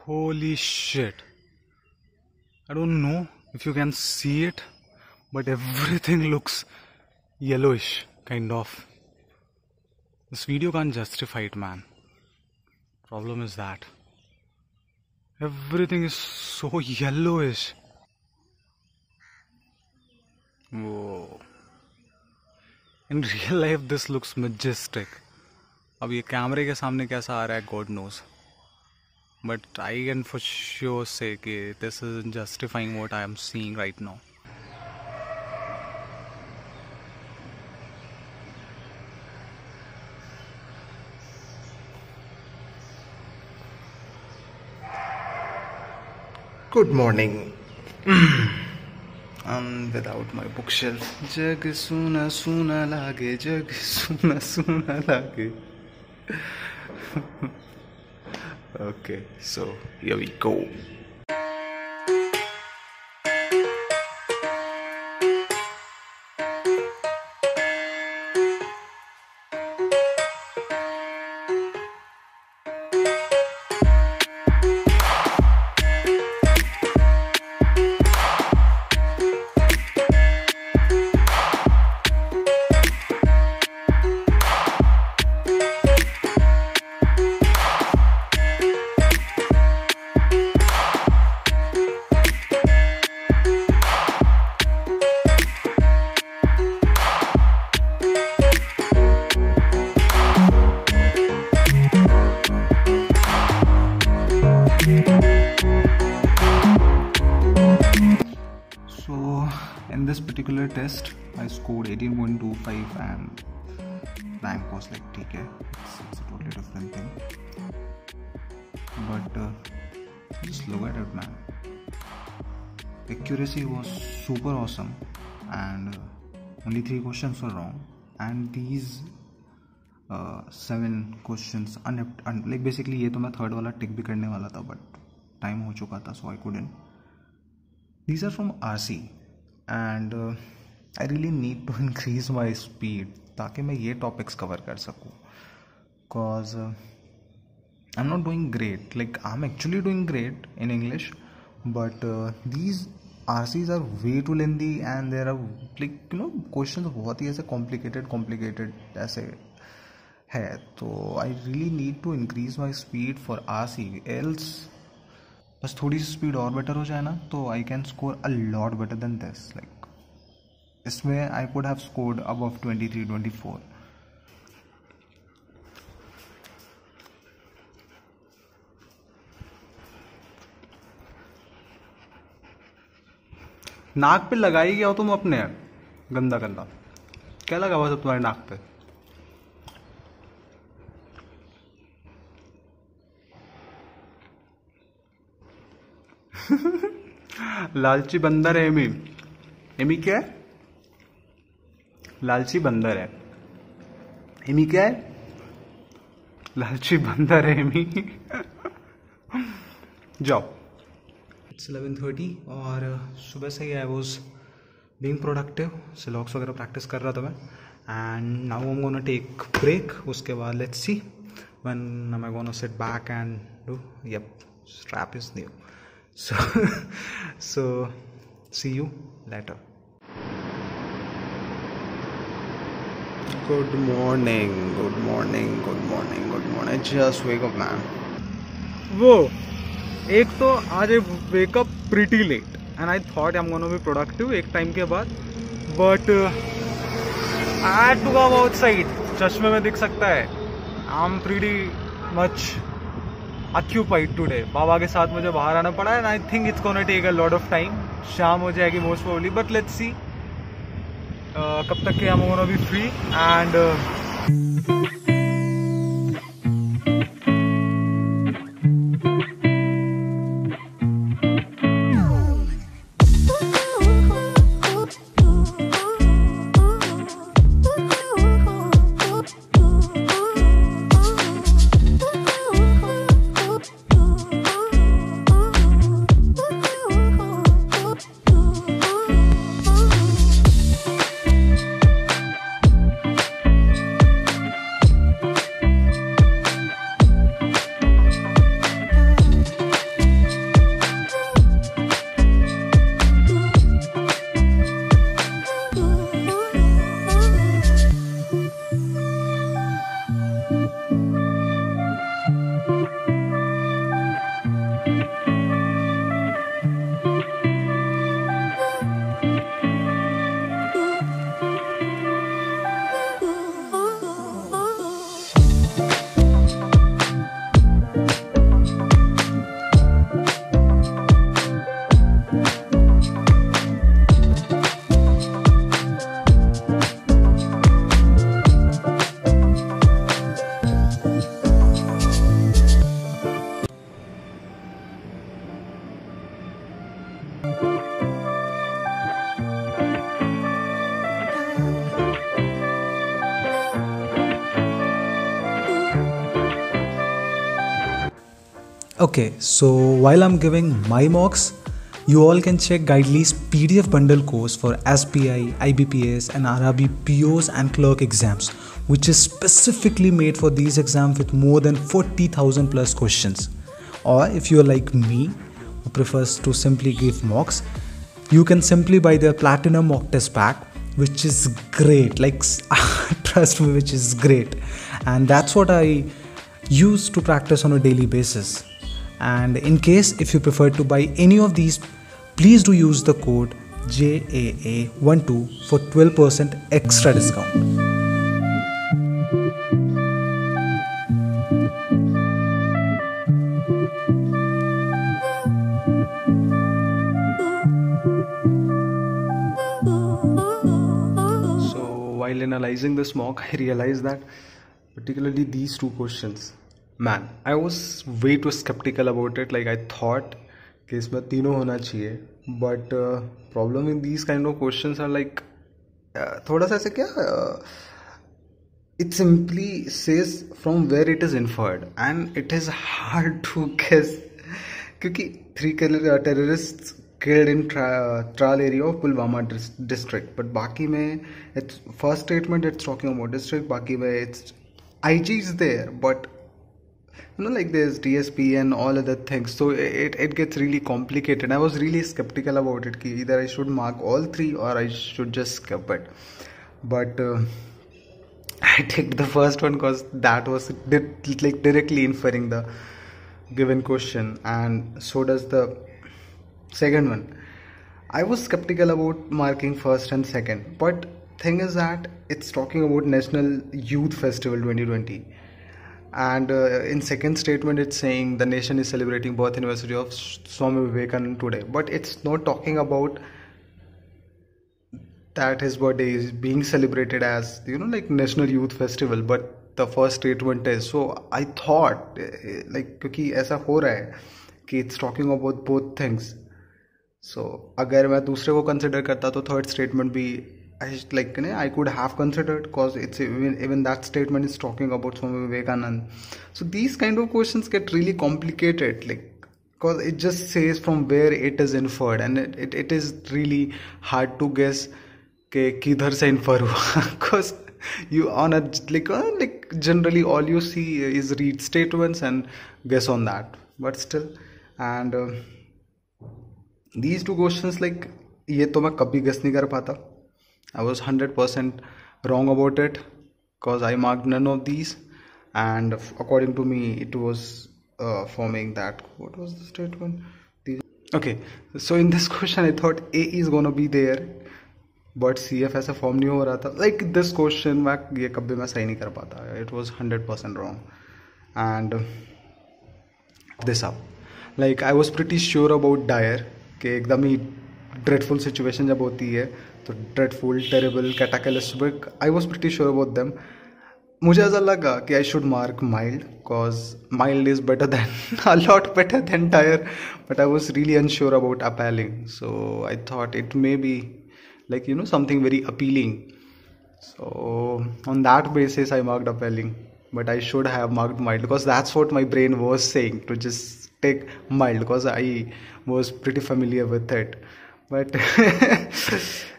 Holy shit. I don't know if you can see it, but everything looks yellowish, kind of. This video can't justify it, man. Problem is that everything is so yellowish. Whoa. In real life this looks majestic. अब ये कैमरे के सामने कैसा आ रहा है God knows. But I can for sure say कि this isn't justifying what I am seeing right now. Good morning. I'm without my bookshelf. Jag suna suna lage, jag suna suna lage. Okay, so here we go. So in this particular test I scored 18.25 and rank was like TK. It's a totally different thing, but just look at it, man. Accuracy was super awesome and only 3 questions were wrong, and these 7 questions like basically ये तो मैं third वाला टिक भी करने वाला था but time हो चुका था so I couldn't. These are from RC and I really need to increase my speed ताकि मैं ये topics cover कर सकूँ, cause I'm not doing great. Like I'm actually doing great in English, but these RCs are way too lengthy and there are like questions बहुत ही ऐसे complicated ऐसे है, तो I really need to increase my speed for RC, else बस थोड़ी सी speed और better हो जाए ना तो I can score a lot better than this. Like इसमें I could have scored above 23-24. नाक पे लगाई गया हो तुम अपने गंदा गंदा. क्या लगा हुआ सब तुम्हारे नाक पे? लालची बंदर है एमी. एमी क्या है? लालची बंदर है. एमी क्या है? लालची बंदर है एमी. जाओ. It's 11:30 और सुबह से ही आई वॉज बीइंग प्रोडक्टिव. सिलॉक्स वगैरह प्रैक्टिस कर रहा था मैं. And now I am gonna take break. उसके बाद let's see when I am gonna sit back and do. Yep, strap is new. So see you later. Good morning. I just wake up, man. वो एक तो आज I wake up pretty late and I thought I'm gonna be productive एक time के बाद, but I had to go outside. चश्मे में दिख सकता है. I'm pretty much occupied today. बाबा के साथ मुझे बाहर आना पड़ा and I think it's gonna take a lot of time. शाम हो जाएगी most probably, but let's see कब तक के I'm gonna be free and Okay, so while I'm giving my mocks, you all can check Guidely's PDF bundle course for SBI, IBPS, and RRB POs and clerk exams, which is specifically made for these exams with more than 40,000 plus questions. Or if you're like me, who prefers to simply give mocks, you can simply buy their platinum mock test pack, which is great. Like, trust me, which is great. And that's what I use to practice on a daily basis. And in case if you prefer to buy any of these, please do use the code JAA12 for 12% extra discount. So while analyzing this mock, I realized that particularly these two questions, man, I was way too skeptical about it. Like I thought कि इसमें तीनों होना चाहिए, but problem in these kind of questions are like थोड़ा सा ऐसे क्या it simply says from where it is inferred and it is hard to guess क्योंकि three terrorists killed in Tral area of Pulwama district, but बाकी में it's first statement it's talking about district, बाकी में it's IG is there, but you know, like there's DSP and all other things, so it gets really complicated. I was really skeptical about it, ki either I should mark all three or I should just skip it, but I picked the first one because that was like directly inferring the given question, and so does the second one. I was skeptical about marking first and second, but thing is that it's talking about National Youth Festival 2020, and in second statement it's saying the nation is celebrating birth anniversary of Swami Vivekananda today, but it's not talking about that his birthday is being celebrated as, you know, like National Youth Festival, but the first statement is. So I thought like क्योंकि ऐसा हो रहा है कि it's talking about both things, so अगर मैं दूसरे को consider करता तो third statement भी I could have considered, because it's even that statement is talking about Swami Vivekananda. So these kind of questions get really complicated, like because it just says from where it is inferred, and it is really hard to guess कि किधर से infer हुआ because you on a like generally all you see is read statements and guess on that, but still, and these two questions like ये तो मैं कभी guess नहीं कर पाता. I was 100% wrong about it because I marked none of these, and according to me it was forming that, what was the statement? Okay, so in this question I thought A is gonna be there, but CF ऐसा form नहीं हो रहा था. Like this question मैं ये कभी मैं सही नहीं कर पाता. It was 100% wrong, and this up. Like I was pretty sure about Dyer कि एकदम ही dreadful situation जब होती है तो dreadful, terrible, cataclysmic, I was pretty sure about them. मुझे ऐसा लगा कि I should mark mild because mild is better than a lot better than Dyer, but I was really unsure about appalling, so I thought it may be like, you know, something very appealing, so on that basis I marked appalling, but I should have marked mild because that's what my brain was saying, to just take mild because I was pretty familiar with it, but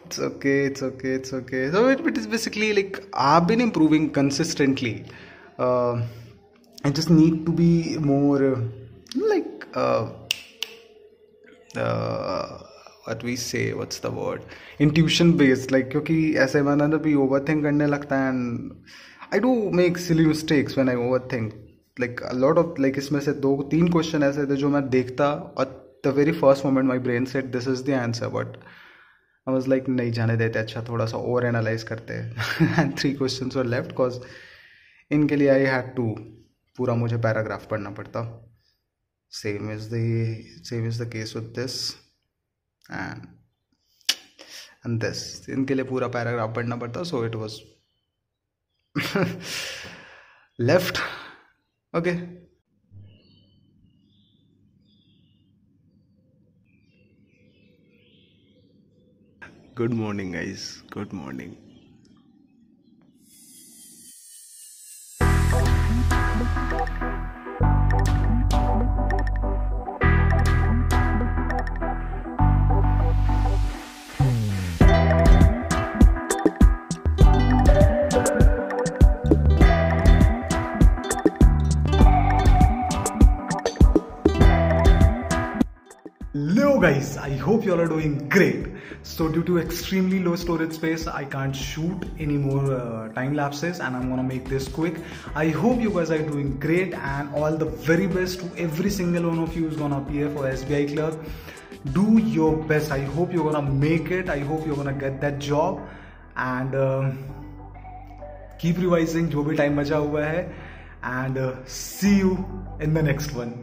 it's okay. So it is basically like I've been improving consistently. I just need to be more like what we say, what's the word, intuition based, like क्योंकि ऐसे मैंने ना भी overthink करने लगता है, and I do make silly mistakes when I overthink. Like a lot of like इसमें से 2-3 क्वेश्चन ऐसे थे जो मैं देखता और the very first moment my brain said this is the answer, but I was like नहीं जाने देते, अच्छा थोड़ा सा over analyze करते हैं. And 3 questions were left because इनके लिए I had to पूरा मुझे paragraph पढ़ना पड़ता. Same is the case with this and this. इनके लिए पूरा paragraph पढ़ना पड़ता, so it was left. Okay. Good morning, guys. Good morning. guys, I hope you all are doing great. So due to extremely low storage space, I can't shoot any more time lapses, and I'm gonna make this quick. I hope you guys are doing great, and all the very best to every single one of you who's gonna appear for SBI clerk. Do your best. I hope you're gonna make it. I hope you're gonna get that job, and keep revising जो भी time बचा हुआ है, and see you in the next one.